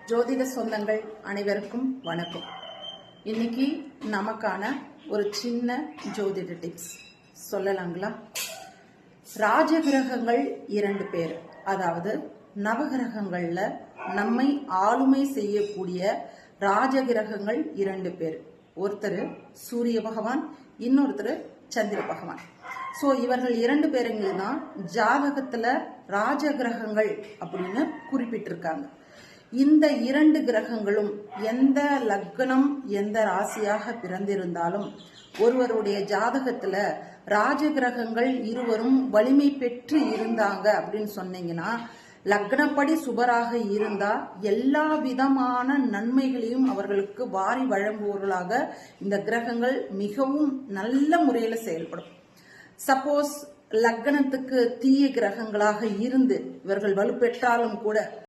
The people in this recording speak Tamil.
ஜோதிட சொந்தங்கள் அனைவருக்கும் வணக்கம். இன்னைக்கு நமக்கான ஒரு சின்ன ஜோதிட டிப்ஸ் சொல்லலாங்களா? ராஜகிரகங்கள் 2 பேர், அதாவது நவகிரகங்கள்ல நம்மை ஆளுமை செய்யக்கூடிய ராஜகிரகங்கள் 2 பேர். ஒருத்தர் சூரிய பகவான், இன்னொருத்தர் சந்திர பகவான். ஸோ இவர்கள் 2 பேருங்க தான் ஜாதகத்துல ராஜகிரகங்கள் அப்படின்னு குறிப்பிட்டிருக்காங்க. இந்த 2 கிரகங்களும் எந்த லக்னம் எந்த ராசியாக பிறந்திருந்தாலும் ஒருவருடைய ஜாதகத்துல ராஜகிரகங்கள் இருவரும் வலிமை பெற்று இருந்தாங்க அப்படின்னு சொன்னீங்கன்னா, லக்னப்படி சுபராக இருந்தா எல்லா விதமான நன்மைகளையும் அவர்களுக்கு வாரி வழங்குவவர்களாக இந்த கிரகங்கள் மிகவும் நல்ல முறையில் செயல்படும். சப்போஸ் லக்னத்துக்கு தீய கிரகங்களாக இருந்து இவர்கள் வலுப்பெற்றாலும் கூட